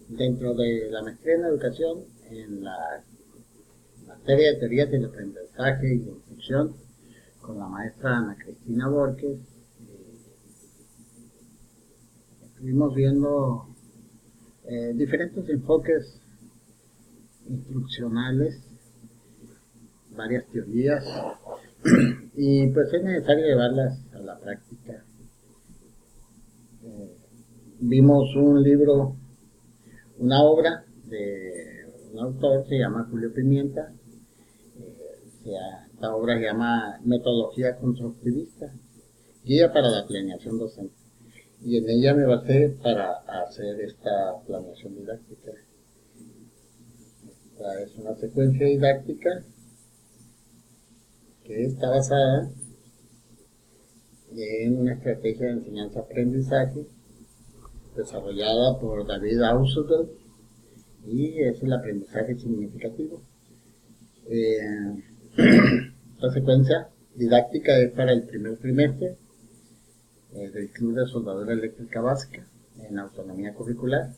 dentro de la maestría en educación, en la materia de teorías del aprendizaje y la instrucción, con la maestra Ana Cristina Borges, estuvimos viendo diferentes enfoques instruccionales, varias teorías, y pues es necesario llevarlas a la práctica. Vimos un libro, una obra de un autor, se llama Julio Pimienta. Esta obra se llama Metodología Constructivista, Guía para la Planeación Docente. Y en ella me basé para hacer esta planeación didáctica. Esta es una secuencia didáctica que está basada en una estrategia de enseñanza-aprendizaje desarrollada por David Ausubel, y es el aprendizaje significativo. Esta secuencia didáctica es para el primer trimestre del Club de Soldadura Eléctrica Básica en autonomía curricular.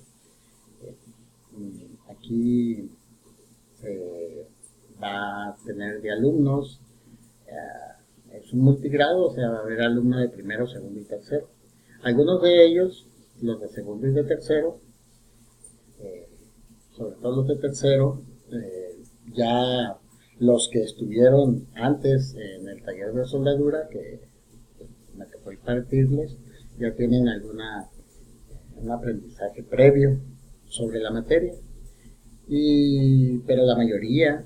Aquí se va a tener de alumnos, es un multigrado, o sea, va a haber alumnos de primero, segundo y tercero. Algunos de ellos, los de segundo y de tercero, sobre todo los de tercero, ya los que estuvieron antes en el taller de soldadura, que me tocó impartirles, ya tienen un aprendizaje previo sobre la materia. Pero la mayoría,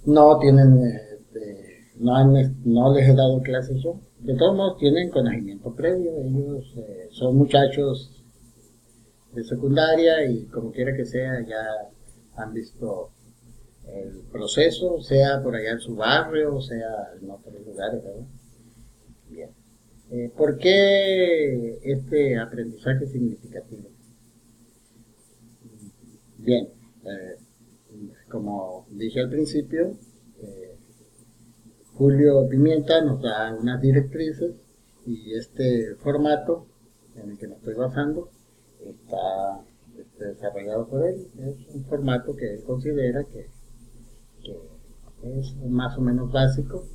no tienen, no les he dado clases yo. De todos modos tienen conocimiento previo. Ellos son muchachos de secundaria y como quiera que sea ya han visto el proceso, sea por allá en su barrio, sea en otros lugares, ¿verdad? Bien. ¿Por qué este aprendizaje significativo? Bien, como dije al principio, Julio Pimienta nos da unas directrices y este formato en el que me estoy basando está desarrollado por él. Es un formato que él considera que es más o menos básico.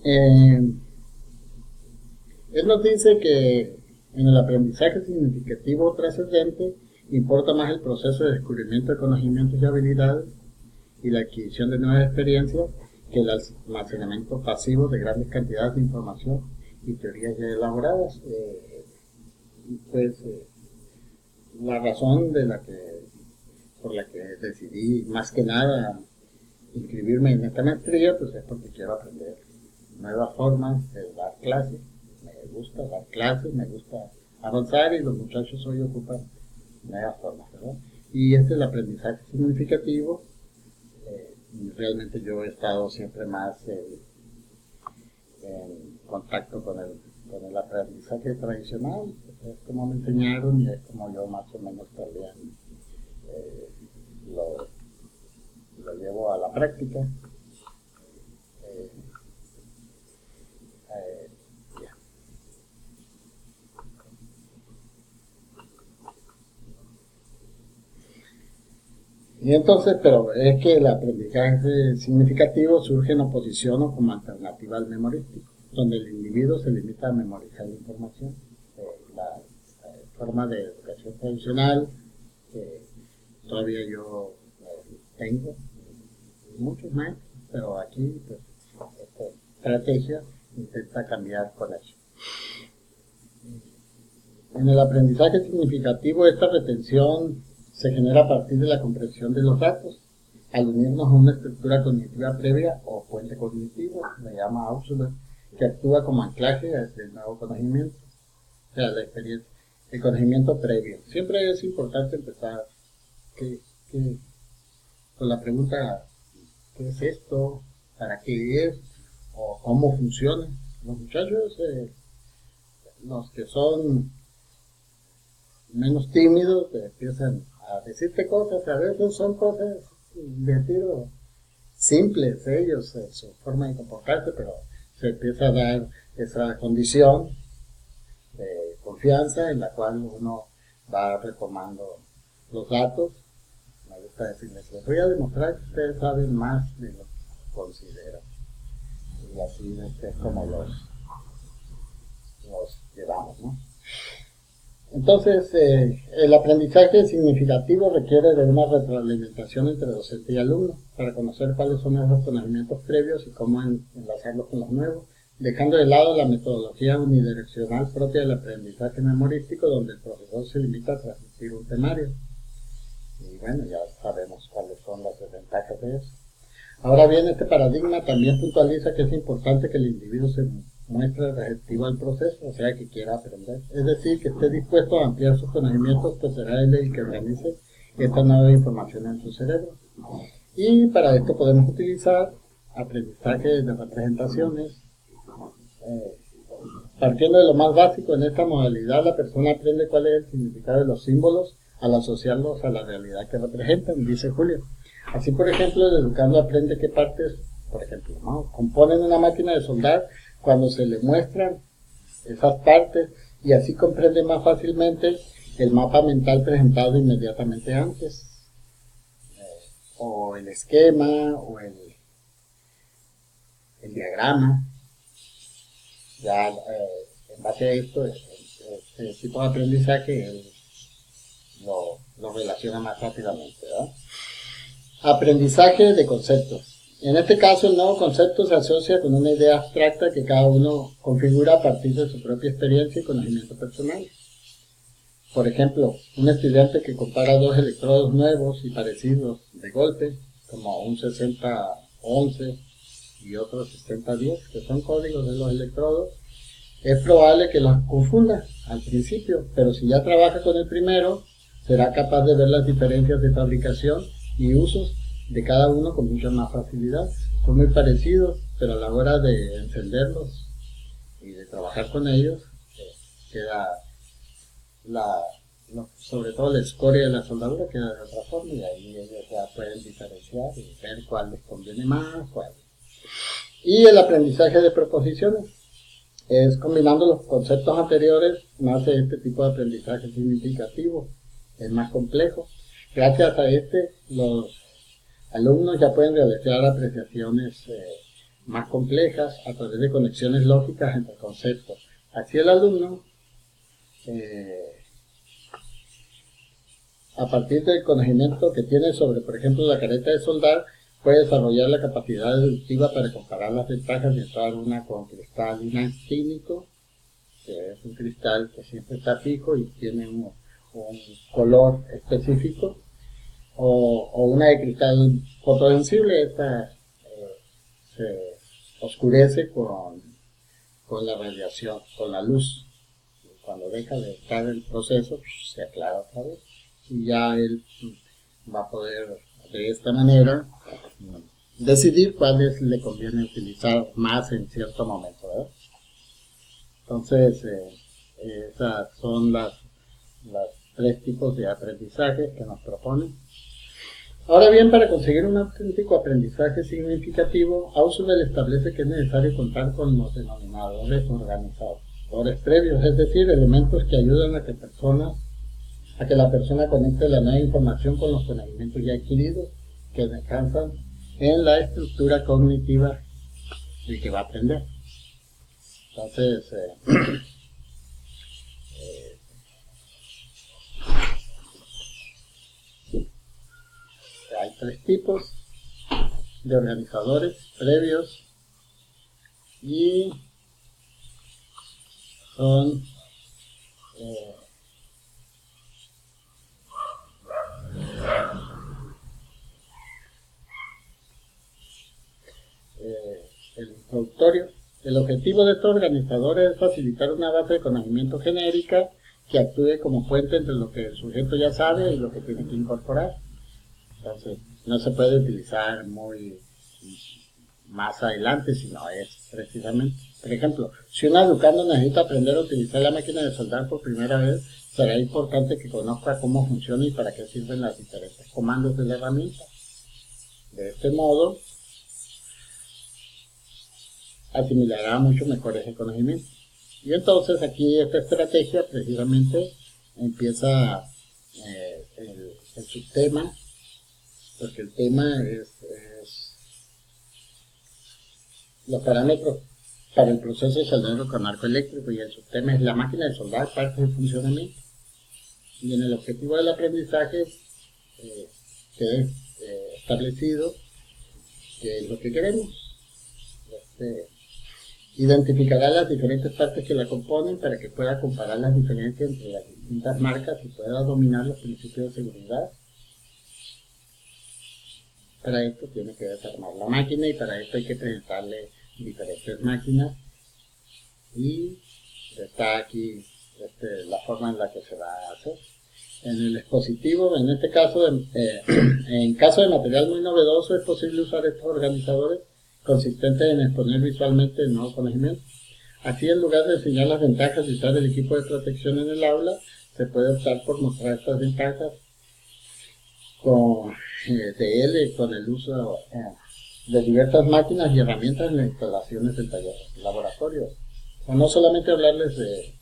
Él nos dice que en el aprendizaje significativo trascendente importa más el proceso de descubrimiento de conocimientos y habilidades y la adquisición de nuevas experiencias que el almacenamiento pasivo de grandes cantidades de información y teorías ya elaboradas. La razón por la que decidí más que nada inscribirme en esta maestría, pues es porque quiero aprender nuevas formas de dar clases. Me gusta dar clases, me gusta avanzar, y los muchachos hoy ocupan nuevas formas, ¿verdad? Y este es el aprendizaje significativo. Realmente yo he estado siempre más en contacto con el aprendizaje tradicional. Es como me enseñaron y es como yo más o menos también eh, lo llevo a la práctica. Yeah. Y entonces, pero es que el aprendizaje significativo surge en oposición o como alternativa al memorístico, donde el individuo se limita a memorizar la información. La forma de educación tradicional que todavía yo tengo, muchos maestros, pero aquí pues, esta estrategia intenta cambiar con eso. En el aprendizaje significativo, esta retención se genera a partir de la comprensión de los datos, al unirnos a una estructura cognitiva previa o puente cognitivo, me llama Ausubel, que actúa como anclaje del nuevo conocimiento, o sea, la experiencia, el conocimiento previo. Siempre es importante empezar con la pregunta, ¿qué es esto? ¿Para qué es? ¿O cómo funciona? Los muchachos, los que son menos tímidos, empiezan a decirte cosas, a veces son cosas de tiro simples ellos, su forma de comportarse, pero se empieza a dar esa condición confianza en la cual uno va retomando los datos. Me gusta decirles, les voy a demostrar que ustedes saben más de lo que consideran. Y así es como los llevamos, ¿no? Entonces, el aprendizaje significativo requiere de una retroalimentación entre docente y alumno para conocer cuáles son esos conocimientos previos y cómo enlazarlos con los nuevos, dejando de lado la metodología unidireccional propia del aprendizaje memorístico, donde el profesor se limita a transmitir un temario. Y bueno, ya sabemos cuáles son las desventajas de eso. Ahora bien, este paradigma también puntualiza que es importante que el individuo se muestre receptivo al proceso, o sea, que quiera aprender. Es decir, que esté dispuesto a ampliar sus conocimientos, pues será él el que organice esta nueva información en su cerebro. Y para esto podemos utilizar aprendizaje de representaciones. Partiendo de lo más básico, en esta modalidad la persona aprende cuál es el significado de los símbolos al asociarlos a la realidad que representan, dice Julio. Así, por ejemplo, el educando aprende qué partes, por ejemplo, ¿no?, componen una máquina de soldar cuando se le muestran esas partes, y así comprende más fácilmente el mapa mental presentado inmediatamente antes, o el esquema, o el diagrama. Ya en base a esto, este tipo de aprendizaje él lo relaciona más rápidamente, ¿verdad? Aprendizaje de conceptos. En este caso, el nuevo concepto se asocia con una idea abstracta que cada uno configura a partir de su propia experiencia y conocimiento personal. Por ejemplo, un estudiante que compara dos electrodos nuevos y parecidos de golpe, como un 6011 y otro 6010, que son códigos de los electrodos, es probable que los confunda al principio, pero si ya trabaja con el primero, será capaz de ver las diferencias de fabricación y usos de cada uno con mucha más facilidad. Son muy parecidos, pero a la hora de encenderlos y de trabajar con ellos, queda sobre todo la escoria de la soldadura queda de otra forma, y ahí ellos ya pueden diferenciar y ver cuál les conviene más, cuál. Y el aprendizaje de proposiciones es combinando los conceptos anteriores, nace este tipo de aprendizaje significativo. Es más complejo. Gracias a los alumnos ya pueden realizar apreciaciones más complejas a través de conexiones lógicas entre conceptos. Así el alumno, a partir del conocimiento que tiene sobre, por ejemplo, la careta de soldar, puede desarrollar la capacidad deductiva para comparar las ventajas de usar una con cristal ináctinico, que es un cristal que siempre está fijo y tiene un color específico, o una de cristal fotosensible. Esta se oscurece con la radiación, con la luz. Cuando deja de estar el proceso, se aclara otra vez, y ya él va a poder de esta manera decidir cuáles le conviene utilizar más en cierto momento, ¿verdad? Entonces, esas son las tres tipos de aprendizaje que nos proponen. Ahora bien, para conseguir un auténtico aprendizaje significativo, Ausubel establece que es necesario contar con los denominadores organizadores previos, es decir, elementos que ayudan a que la persona conecte la nueva información con los conocimientos ya adquiridos, que descansan en la estructura cognitiva del que va a aprender. Entonces, hay tres tipos de organizadores previos, y son el introductorio. El objetivo de estos organizadores es facilitar una base de conocimiento genérica que actúe como puente entre lo que el sujeto ya sabe y lo que tiene que incorporar. Entonces, no se puede utilizar muy más adelante, sino es precisamente. Por ejemplo, si un educando necesita aprender a utilizar la máquina de soldar por primera vez, será importante que conozca cómo funciona y para qué sirven los diferentes comandos de la herramienta. De este modo, asimilará mucho mejor ese conocimiento. Y entonces aquí esta estrategia precisamente empieza el subtema, porque el tema es los parámetros para el proceso de soldadura con arco eléctrico, y el subtema es la máquina de soldar partes de funcionamiento. Y en el objetivo del aprendizaje queda establecido que es lo que queremos. Identificará las diferentes partes que la componen para que pueda comparar las diferencias entre las distintas marcas y pueda dominar los principios de seguridad. Para esto tiene que desarmar la máquina, y para esto hay que presentarle diferentes máquinas, y está aquí la forma en la que se va a hacer. En el dispositivo, en este caso, en caso de material muy novedoso, es posible usar estos organizadores consistentes en exponer visualmente el nuevo conocimiento. Así, en lugar de enseñar las ventajas de usar el equipo de protección en el aula, se puede optar por mostrar estas ventajas con el uso de diversas máquinas y herramientas en las instalaciones del taller, laboratorio. O no solamente hablarles de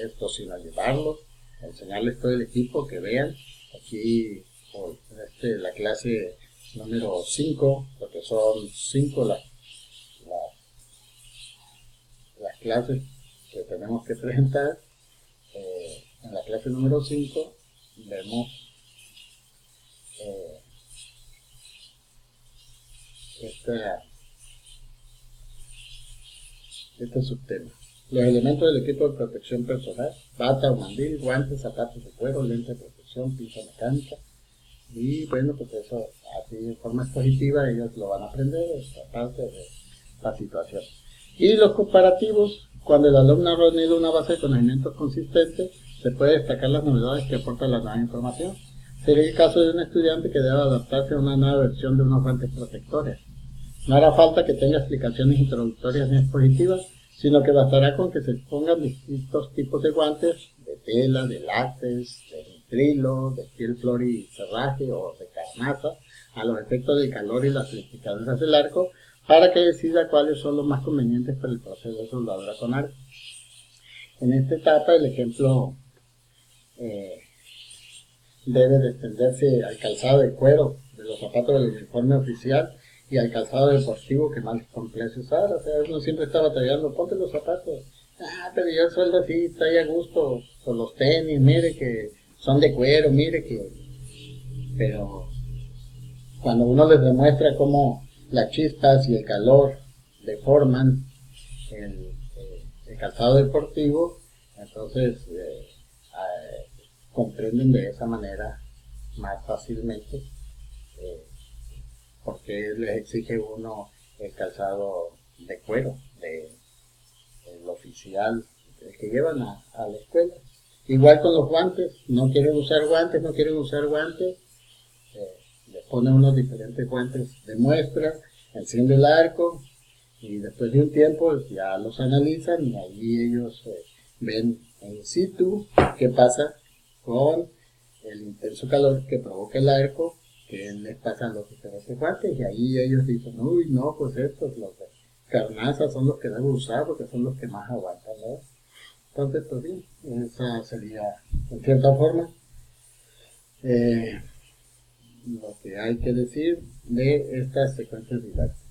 esto, sino llevarlos, enseñarles todo el equipo, que vean. Aquí por la clase número 5, porque son 5 las clases que tenemos que presentar. En la clase número 5 vemos este subtema. Los elementos del equipo de protección personal: bata o mandil, guantes, zapatos de cuero, lentes de protección, pinza mecánica. Y bueno, pues eso, así de forma expositiva, ellos lo van a aprender, aparte de la situación. Y los comparativos: cuando el alumno ha reunido una base de conocimientos consistente, se puede destacar las novedades que aporta la nueva información. Sería el caso de un estudiante que debe adaptarse a una nueva versión de unos guantes protectores. No hará falta que tenga explicaciones introductorias ni expositivas, sino que bastará con que se pongan distintos tipos de guantes, de tela, de látex, de nitrilo, de piel floriserraje o de carnaza, a los efectos del calor y las salpicaduras del arco, para que decida cuáles son los más convenientes para el proceso de soldadura con arco. En esta etapa, el ejemplo debe de extenderse al calzado de cuero de los zapatos del uniforme oficial y al calzado deportivo, que más complejo usar. O sea, uno siempre está batallando: ponte los zapatos. Pero yo sueldo así, estoy a gusto con los tenis, mire que son de cuero, mire que... Pero cuando uno les demuestra cómo las chispas y el calor deforman el calzado deportivo, entonces comprenden de esa manera más fácilmente porque les exige uno el calzado de cuero del oficial, el que llevan a la escuela. Igual con los guantes: no quieren usar guantes, les ponen unos diferentes guantes de muestra, enciende el arco, y después de un tiempo ya los analizan, y allí ellos ven in situ qué pasa con el intenso calor que provoca el arco, que les pasan los diferentes guantes, y ahí ellos dicen: uy, no, pues estos, los de carnaza, son los que debo usar porque son los que más aguantan, ¿no? Entonces, pues bien, esa sería, en cierta forma, lo que hay que decir de estas secuencias didácticas.